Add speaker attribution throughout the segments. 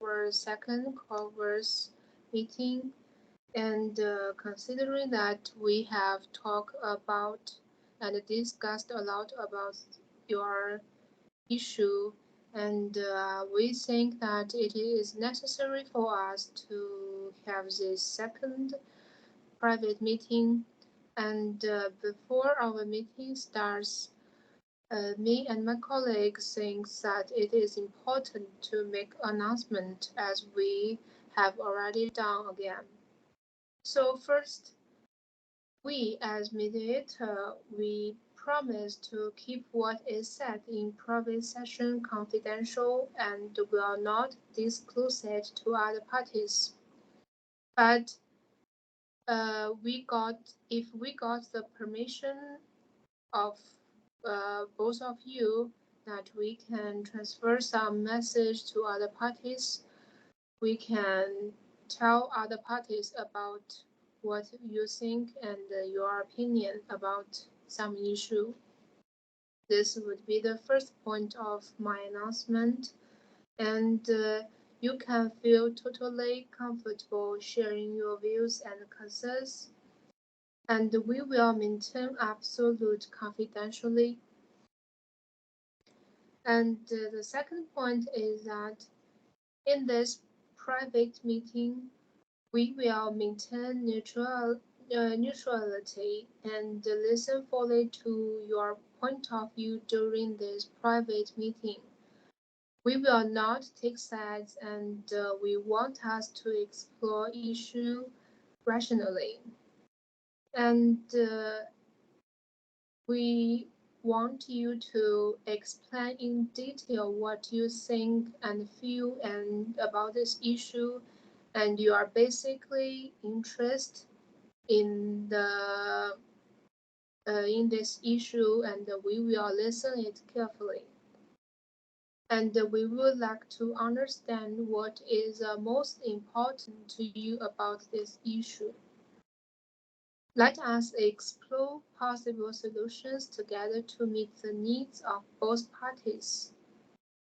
Speaker 1: our second Caucus meeting, and considering that we have talked about and discussed a lot about your issue, and we think that it is necessary for us to have this second private meeting. And before our meeting starts, me and my colleagues think that it is important to make announcement as we have already done again. So first, we as mediator, we promise to keep what is said in private session confidential and will not disclose it to other parties. But if we got the permission of both of you that we can transfer some message to other parties, we can tell other parties about what you think and your opinion about some issue. This would be the first point of my announcement, and you can feel totally comfortable sharing your views and concerns, and we will maintain absolute confidentiality. And the second point is that in this private meeting, we will maintain neutrality and listen fully to your point of view during this private meeting. We will not take sides, and we want us to explore issue rationally. And we want you to explain in detail what you think and feel and about this issue, and you are basically interested in this issue, and we will listen it carefully. And we would like to understand what is most important to you about this issue. Let us explore possible solutions together to meet the needs of both parties.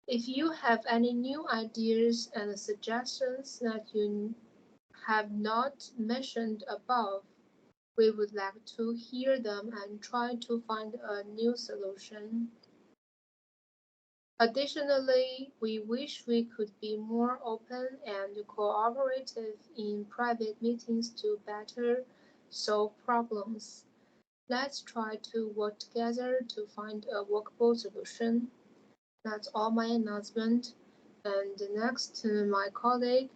Speaker 1: If you have any new ideas and suggestions that you have not mentioned above, we would like to hear them and try to find a new solution. Additionally, we wish we could be more open and cooperative in private meetings to better solve problems. Let's try to work together to find a workable solution. That's all my announcement. And next, my colleague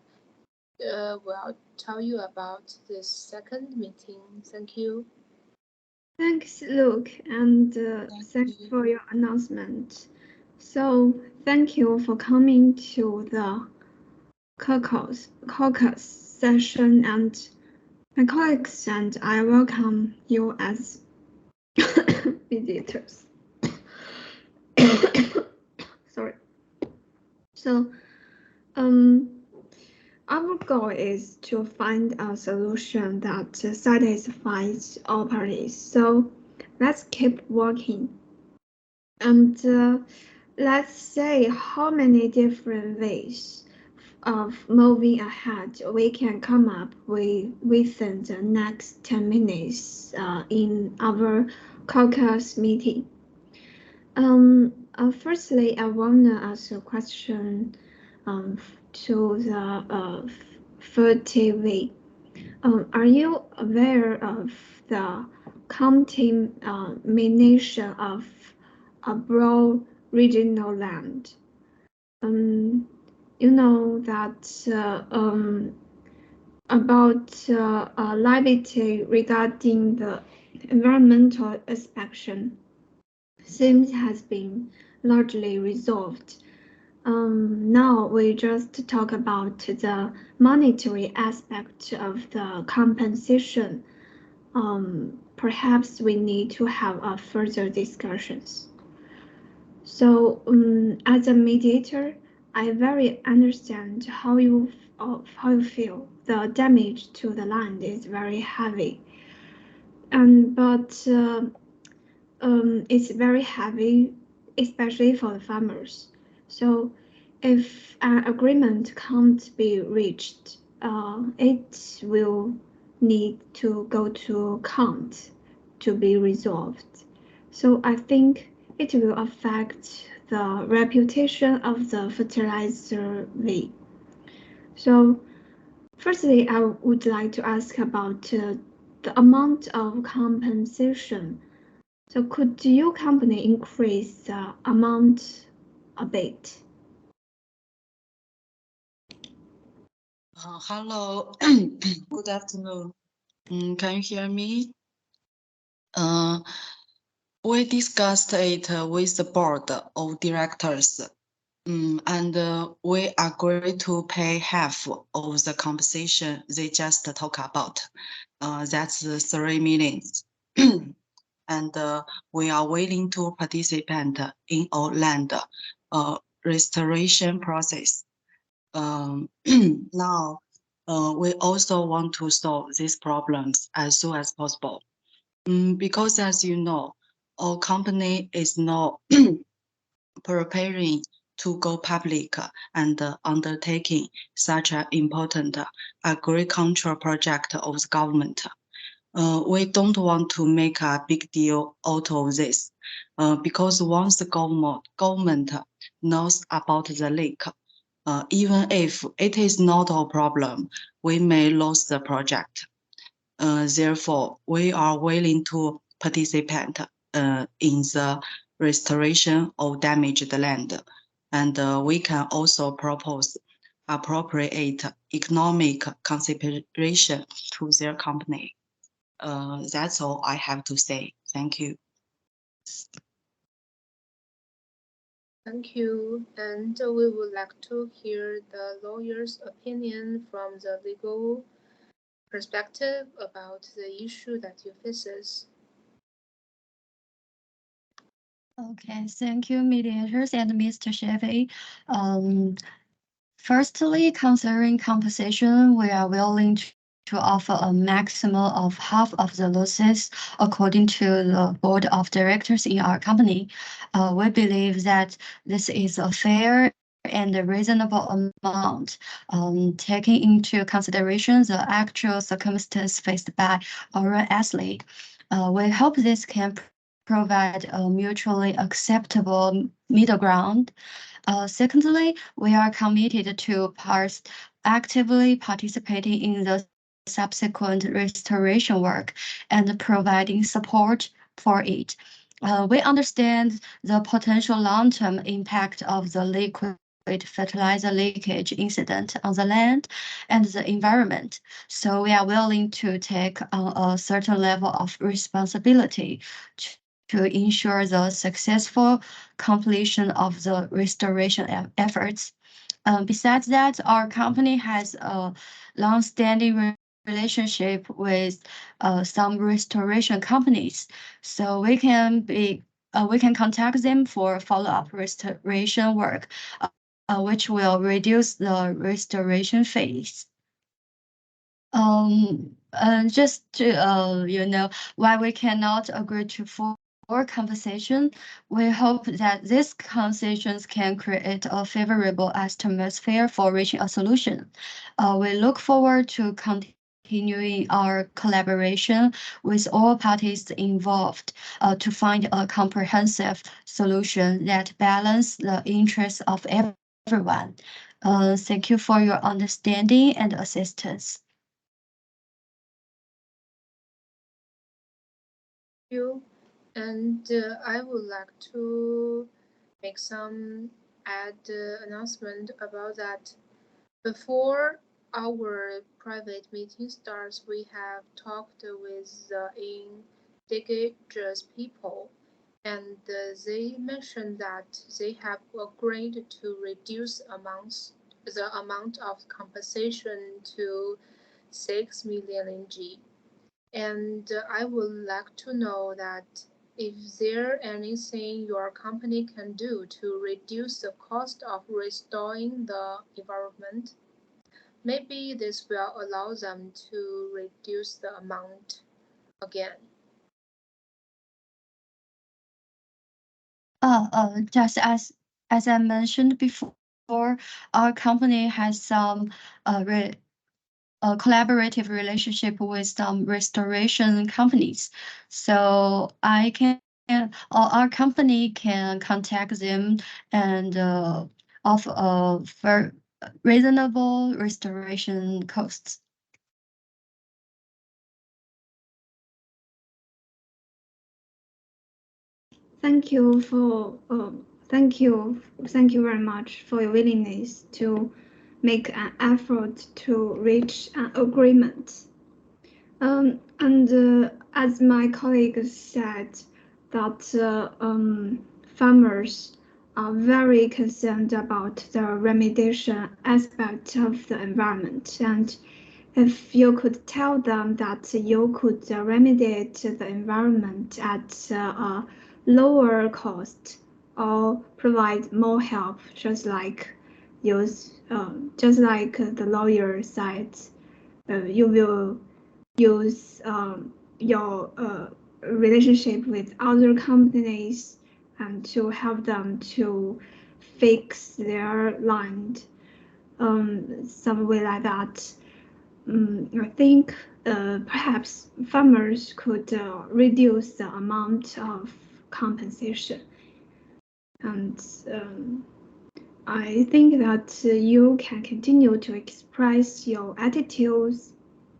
Speaker 1: will tell you about this second meeting. Thank you.
Speaker 2: Thanks, Luke, and thanks for your announcement. So, thank you for coming to the Caucus session, and my colleagues and I welcome you as visitors. Sorry. So, our goal is to find a solution that satisfies all parties. So, let's keep working. And let's say how many different ways of moving ahead we can come up with within the next 10 minutes in our caucus meeting. Firstly, I want to ask a question to the Ferti Vi. Are you aware of the contamination of a broad regional land? You know that about liability regarding the environmental inspection seems has been largely resolved. Now we just talk about the monetary aspect of the compensation. Perhaps we need to have further discussions. So, as a mediator, I very understand how you feel. The damage to the land is very heavy, but it's very heavy, especially for the farmers. So, If an agreement can't be reached, it will need to go to count to be resolved. So I think it will affect the reputation of the fertilizer V. So firstly, I would like to ask about the amount of compensation. So could your company increase the amount a bit?
Speaker 3: Hello, good afternoon. Can you hear me? We discussed it with the board of directors, and we agreed to pay half of the compensation they just talked about. That's 3 million. And we are willing to participate in our land restoration process. Now, we also want to solve these problems as soon as possible. Because as you know, our company is now preparing to go public and undertaking such an important agricultural project of the government. We don't want to make a big deal out of this, because once the government knows about the leak, even if it is not our problem, we may lose the project. Therefore, we are willing to participate in the restoration of damaged land, and we can also propose appropriate economic consideration to their company. That's all I have to say. Thank you.
Speaker 1: Thank you. And we would like to hear the lawyer's opinion from the legal perspective about the issue that you faces.
Speaker 4: Okay, thank you, mediators and Mr. Chevy. Firstly, considering compensation, we are willing to offer a maximum of half of the losses according to the board of directors in our company. We believe that this is a fair and a reasonable amount, taking into consideration the actual circumstances faced by our athlete. We hope this can provide a mutually acceptable middle ground. Secondly, we are committed to actively participating in the subsequent restoration work and providing support for it. We understand the potential long-term impact of the liquid fertilizer leakage incident on the land and the environment. So we are willing to take a certain level of responsibility to ensure the successful completion of the restoration efforts. Besides that, our company has a long-standing relationship with some restoration companies, so we can contact them for follow-up restoration work, which will reduce the restoration phase. Just to why we cannot agree to full compensation, we hope that these conversations can create a favorable atmosphere for reaching a solution. We look forward to continuing our collaboration with all parties involved to find a comprehensive solution that balances the interests of everyone. Thank you for your understanding and assistance.
Speaker 1: You and I would like to make some announcement about that. Before our private meeting starts, we have talked with the indigenous people, and they mentioned that they have agreed to reduce the amount of compensation to 6 million NG. And I would like to know that if there anything your company can do to reduce the cost of restoring the environment, maybe this will allow them to reduce the amount again.
Speaker 4: Just as I mentioned before, our company has some a collaborative relationship with some restoration companies. So our company can contact them and offer for reasonable restoration costs.
Speaker 2: Thank you very much for your willingness to make an effort to reach an agreement. As my colleague said, that farmers are very concerned about the remediation aspect of the environment, and if you could tell them that you could remediate the environment at a lower cost or provide more help, just like the lawyer said, you will use your relationship with other companies and to help them to fix their land, some way like that. I think perhaps farmers could reduce the amount of compensation. And I think that you can continue to express your attitudes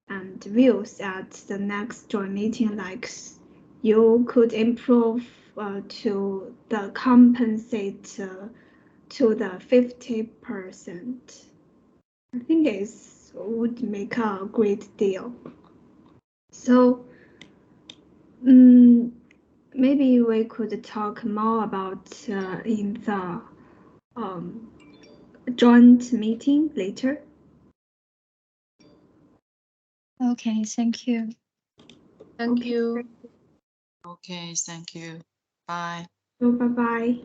Speaker 2: and views at the next joint meeting, like you could improve to the compensate to the 50%. I think it would make a great deal. So maybe we could talk more about in the joint meeting later.
Speaker 4: Okay, thank you.
Speaker 1: Thank you.
Speaker 3: Okay, thank you. Bye.
Speaker 2: So bye bye.